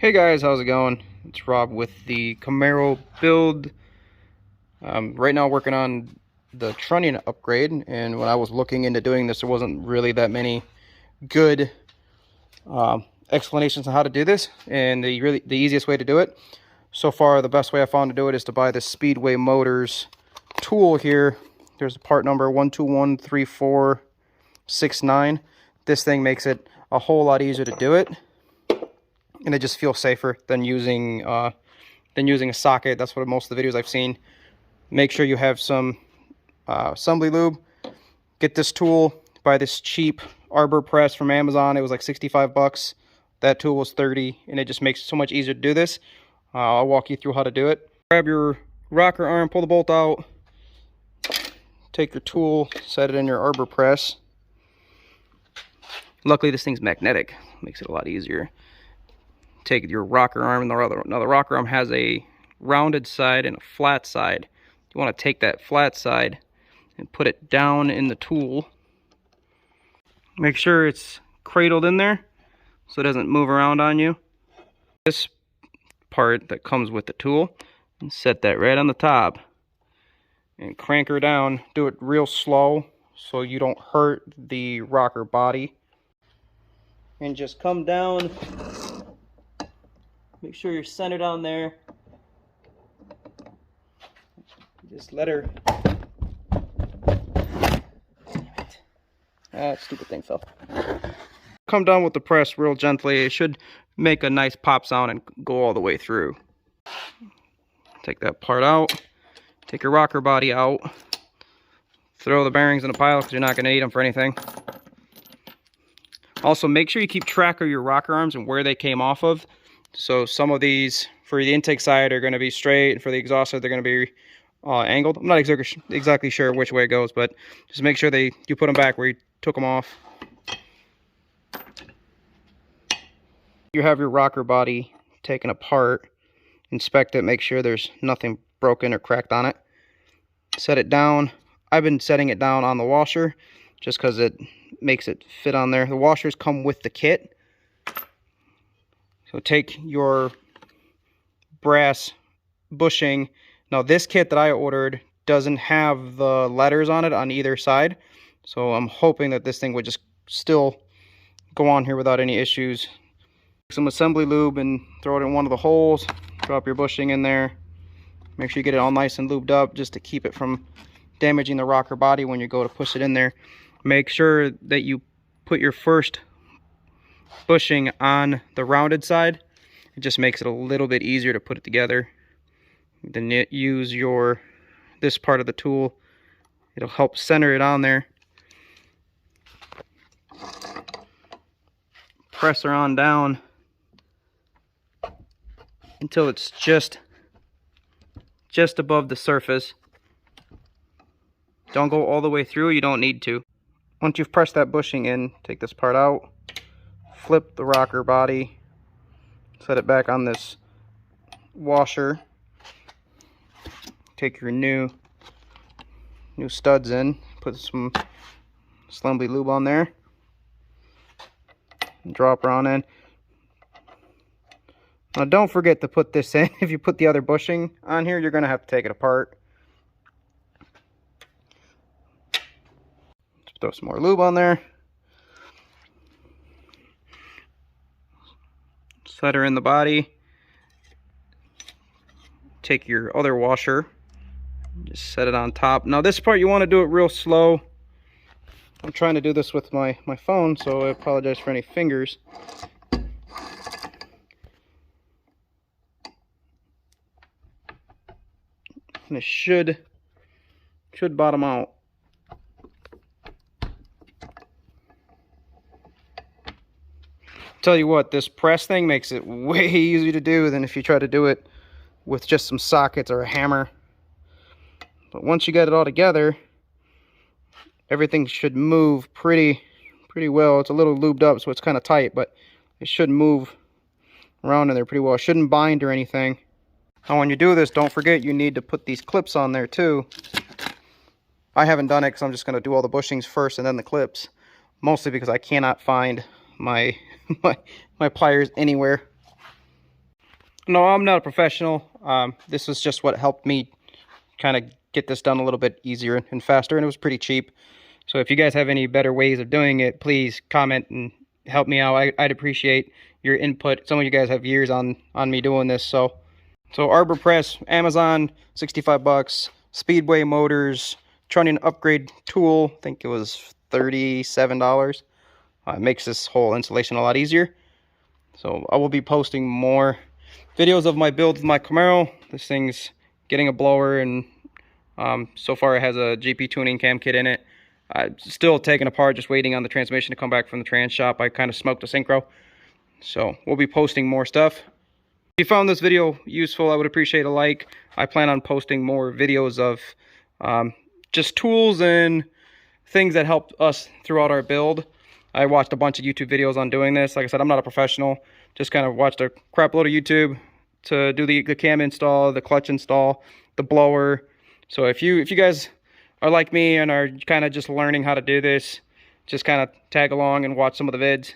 Hey guys, how's it going? It's Rob with the Camaro build. Right now working on the trunnion upgrade, and when I was looking into doing this, there wasn't really that many good explanations on how to do this, and the easiest way to do it so far, the best way I found to do it is to buy this Speedway Motors tool here. There's a part number 1213469. This thing makes it a whole lot easier to do it, and it just feels safer than using a socket. That's what most of the videos I've seen. Make sure you have some assembly lube. Get this tool. Buy this cheap arbor press from Amazon. It was like 65 bucks. That tool was 30, and it just makes it so much easier to do this. I'll walk you through how to do it. Grab your rocker arm, pull the bolt out, take your tool, set it in your arbor press. Luckily this thing's magnetic, makes it a lot easier. Take your rocker arm, and now the rocker arm has a rounded side and a flat side. You want to take that flat side and put it down in the tool. Make sure it's cradled in there so it doesn't move around on you. This part that comes with the tool, and set that right on the top and crank her down. Do it real slow so you don't hurt the rocker body, and just come down. Make sure you're centered on there. Just let her. Damn it. Ah, stupid thing fell. Come down with the press real gently. It should make a nice pop sound and go all the way through. Take that part out. Take your rocker body out. Throw the bearings in a pile because you're not going to need them for anything. Also, make sure you keep track of your rocker arms and where they came off of. So some of these, for the intake side, are going to be straight, and for the exhaust side, they're going to be angled. I'm not exactly sure which way it goes, but just make sure you put them back where you took them off. You have your rocker body taken apart, inspect it, make sure there's nothing broken or cracked on it. Set it down. I've been setting it down on the washer just because it makes it fit on there. The washers come with the kit. So take your brass bushing. Now this kit that I ordered doesn't have the letters on it on either side, so I'm hoping that this thing would just still go on here without any issues. Some assembly lube and throw it in one of the holes. Drop your bushing in there. Make sure you get it all nice and lubed up just to keep it from damaging the rocker body when you go to push it in there. Make sure that you put your first bushing on the rounded side. It just makes it a little bit easier to put it together. Then use this part of the tool. It'll help center it on there. Press her on down until it's just above the surface. Don't go all the way through, you don't need to. Once you've pressed that bushing in, take this part out, flip the rocker body, set it back on this washer, take your new studs in, put some assembly lube on there, and drop her on in. Now don't forget to put this in. If you put the other bushing on here, you're going to have to take it apart. Just throw some more lube on there. Set her in the body. Take your other washer. Just set it on top. Now this part you want to do it real slow. I'm trying to do this with my phone, so I apologize for any fingers. And it should bottom out. Tell you what, this press thing makes it way easier to do than if you try to do it with just some sockets or a hammer. But once you get it all together, everything should move pretty well. It's a little lubed up, so it's kind of tight, but it should move around in there pretty well. It shouldn't bind or anything. Now when you do this, don't forget you need to put these clips on there too. I haven't done it because I'm just going to do all the bushings first and then the clips. Mostly because I cannot find my pliers anywhere. No, I'm not a professional. This was just what helped me kind of get this done a little bit easier and faster, and it was pretty cheap. So if you guys have any better ways of doing it, please comment and help me out. I'd appreciate your input. Some of you guys have years on me doing this. So Arbor Press, Amazon, 65 bucks. Speedway Motors, trunion upgrade tool, I think it was $37. It makes this whole installation a lot easier. So I will be posting more videos of my build with my Camaro. This thing's getting a blower, and so far it has a GP tuning cam kit in it. Still taking apart, just waiting on the transmission to come back from the trans shop. I kind of smoked the synchro. So we'll be posting more stuff. If you found this video useful, I would appreciate a like. I plan on posting more videos of just tools and things that helped us throughout our build. I watched a bunch of YouTube videos on doing this. Like I said, I'm not a professional. Just kind of watched a crap load of YouTube to do the cam install, the clutch install, the blower. So if you guys are like me and are kind of just learning how to do this, just kind of tag along and watch some of the vids.